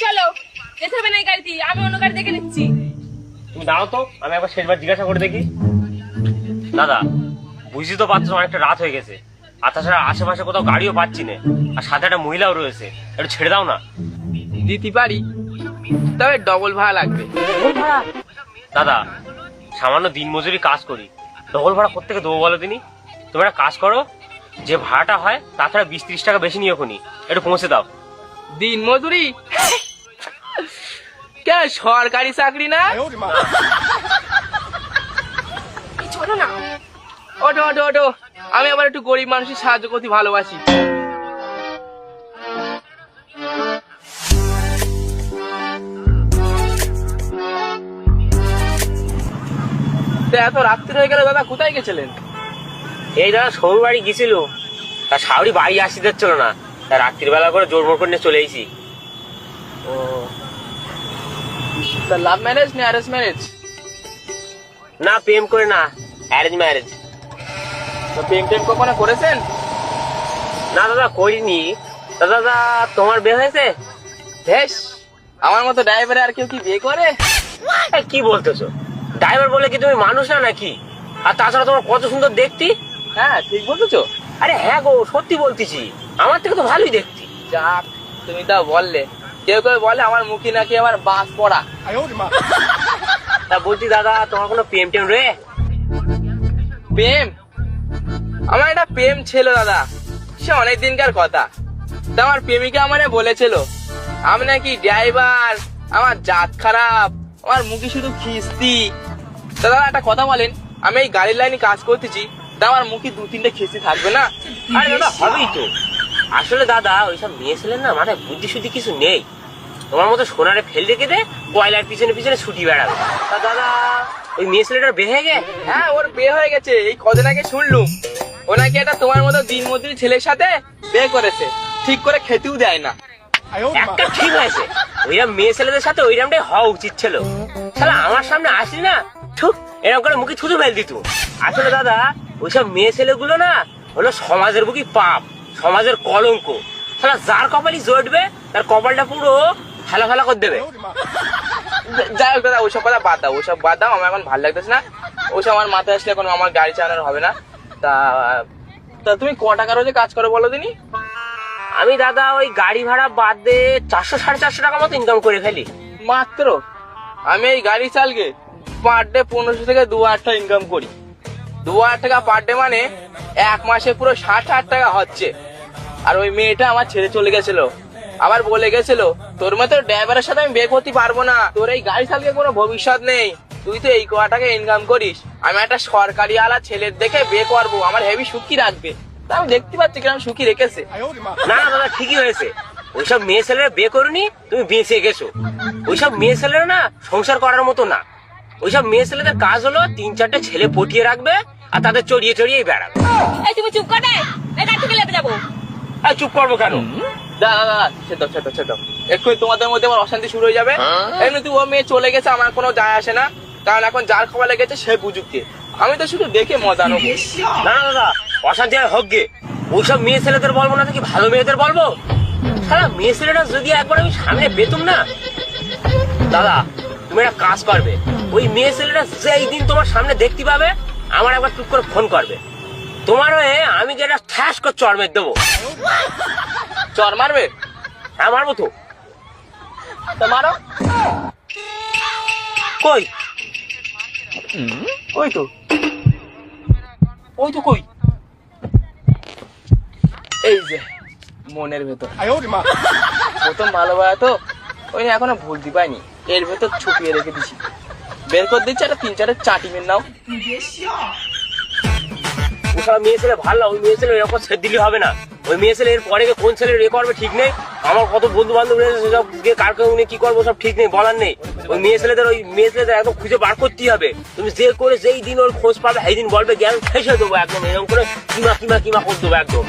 চলো, যেতে হবে না এই গাড়িতে, আমি অন্য গাড়ি দেখে নিচ্ছি। তুমি দাঁড়াও তো, আমি একবার শেষবার জিজ্ঞাসা করে দেখি। দাদা, বুঝি তো পাচ্ছ অনেকটা রাত হয়ে গেছে, আর তাছাড়া আশেপাশে কোথাও গাড়িও পাচ্ছি না, আর সাথে একটা মহিলাও রয়েছে, একটু ছেড়ে দাও না। দিতে পারি, তবে ডবল ভাড়া লাগবে। দাদা, সামান্য দিন মজুরি কাজ করি, ডবল ভাড়া কোত্থেকে দেবো বলো তিনি? তুমি একটা কাজ করো, যে ভাড়াটা হয় তাছাড়া 20-30 টাকা বেশি নিয়ে খুনি, একটু পৌঁছে দাও। দিন মজুরি? কে সরকারি চাকরি না? চলো না। ওঠো ওঠো ওঠো, আমি আবার একটু গরিব মানুষের সাহায্য করতে ভালোবাসি। এত রাত্রি হয়ে গেল, দাদা কোথায় গেছিলেন? এই দাদা সৌর বাড়ি গেছিল, তার শাওরি বাড়ি আসতে দিচ্ছিল না, তার রাত্রির বেলা করে জোর মোর করে নিয়ে চলে এসেছি। ও, তা লাভ ম্যারেজ না অ্যারেঞ্জ ম্যারেজ? না, প্রেম করে না, অ্যারেঞ্জ ম্যারেজ। তো প্রেম টেম কখনো করেছেন? না দাদা, করিনি। দাদা, তোমার বিয়ে হয়েছে? বেশ, আমার মতো ড্রাইভারে আর কেউ কি বিয়ে করে? কি বলতেছো? ড্রাইভার বলে কি তুমি মানুষ না নাকি? আর তাছাড়া তোমার কত সুন্দর দেখতি। হ্যাঁ ঠিক বলতেছো। আরে হ্যাঁ গো, সত্যি বলতেছি, আমার থেকে তো ভালোই দেখতি। যাক, তুমি তা বললে। কেউ কেউ বলে আমার মুখে নাকি আমার বাস পড়া। তা বলছি দাদা, তোমার কোনো প্রেম টেম রে? প্রেম? আমার একটা প্রেম ছিল দাদা, সে অনেক দিনকার কথা। তা আমার প্রেমিকা আমারে বলেছিল আমি নাকি ড্রাইভার, আমার জাত খারাপ, আমার মুখে শুধু খিস্তি। তা দাদা একটা কথা বলেন, আমি এই গাড়ির লাইনে কাজ করতেছি, তা আমার মুখে 2-3টে খিস্তি থাকবে না? আরে দাদা, হবেই তো। আসলে দাদা, ওইসব মেয়ে ছেলের না মাথায় বুদ্ধি শুদ্ধি কিছু নেই। তোমার মতো সোনারে ফেল রেখে দে, কয়লার পিছনে পিছনে ছুটি বেড়াবে। তা দাদা, ওই মেয়ে ছেলেটার বিয়ে হয়ে গে? হ্যাঁ, ওর বিয়ে হয়ে গেছে, এই কদিন আগে শুনলুম। ও নাকি একটা তোমার মতো দিনমজুরি ছেলের সাথে বিয়ে করেছে, ঠিক করে খেতেও দেয় না। একটা ঠিক হয়েছে, ওইরকম মেয়ে ছেলেদের সাথে ওইরকমটাই হওয়া উচিত ছিল। শালা আমার সামনে আসলি না, ঠুক এরকম করে মুখে থুতু ফেল দিত। আসলে দাদা, ওইসব মেয়ে ছেলেগুলো না হলো সমাজের বুকি পাপ, সমাজের কলঙ্ক। শালা যার কপালই জড়বে তার কপালটা পুরো ফেলা ফেলা করে দেবে। যাই হোক দাদা, ওইসব কথা বাদ দাও, ওইসব বাদ দাও, আমার এখন ভালো লাগতেছে না। ওইসব আমার মাথায় আসলে এখন আমার গাড়ি চালানোর হবে না। তা তা তুমি ক টাকা রোজে কাজ করো বলো দিনি? আমি দাদা ওই গাড়ি ভাড়া বাদ দিয়ে 400-450 টাকা মতো ইনকাম করে ফেলি মাত্র। আমি এই গাড়ি চালকে পার ডে 1500 থেকে 2000 টাকা ইনকাম করি। 2000 টাকা পার ডে মানে এক মাসে পুরো 60,000 টাকা হচ্ছে। আর ওই মেয়েটা আমার ছেড়ে চলে গেছিল, আবার বলে গেছিল তোর মতো ড্রাইভারের সাথে আমি বিয়ে করতে পারবো না, তোর এই গাড়ি চালকে কোনো ভবিষ্যৎ নেই, তুই তো এই কটা টাকা ইনকাম করিস, আমি একটা সরকারি আলা ছেলের দেখে বিয়ে করবো, আমার হেভি সুখী রাখবে। তা আমি দেখতে পাচ্ছি কিরকম সুখী রেখেছে। না না দাদা, ঠিকই হয়েছে। ওইসব মেয়ে ছেলেরা বিয়ে করুনি, তুমি বেঁচে গেছো। ওইসব মেয়ে ছেলেরা না সংসার করার মতো না। ওইসব মেয়ে ছেলেদের কাজ হলো 3-4টে ছেলে পটিয়ে রাখবে আর তাদের চড়িয়ে চড়িয়ে বেড়াবে। এই তুমি চুপ করে, এই গাড়ি থেকে লেবে যাবো। আর চুপ করবো কেন? দাদা ছেদ এক্ষুনি তোমাদের মধ্যে আমার অশান্তি শুরু হয়ে যাবে। এমনিতে ও মেয়ে চলে গেছে, আমার কোনো যায় আসে না, কারণ এখন যার খবর লেগেছে সে বুঝুক গে। আমি তো শুধু দেখে মজা নেবো। না না দাদা, অশান্তি আর হোক গে। ওইসব মেয়ে ছেলেদের বলবো না, কি ভালো মেয়েদের বলবো? সারা মেয়ে ছেলেটা যদি একবার আমি সামনে পেতুম না, দাদা তুমি একটা কাজ করবে, ওই মেয়ে ছেলেটা যেই দিন তোমার সামনে দেখতে পাবে আমার একবার টুক করে ফোন করবে। তোমার হয়ে আমি যেটা ঠ্যাস করে চড় মেরে দেবো। চর মারবে? হ্যাঁ মারবো তো। তা মারো। কই? ওই তো কই? এই যে মনের ভেতর। প্রথম ভালোবাসা তো ওই এখনো ভুলতে পাইনি, এর ভেতর ছুপিয়ে রেখে দিছি, বের করে দিচ্ছি একটা 3-4 চাটি মেন নাও। ওসব মেয়ে ছেলে ভালো, ওই মেয়ে ছেলে এরকম ছেড়ে দিলে হবে না। ওই মেয়ে ছেলে এর পরে কোন ছেলে রে করবে ঠিক নেই। আমার কত বন্ধু বান্ধব রয়েছে, সব কার কেউ কি করবো সব ঠিক নেই, বলার নেই। ওই মেয়ে ছেলেদের একদম খুঁজে বার করতেই হবে। তুমি যে করে যেই দিন ওর খোঁজ পাবে সেই দিন বলবে জ্ঞান শেষ হয়ে দেবো একদম, এরকম করে কিমা করে দেবো একদম।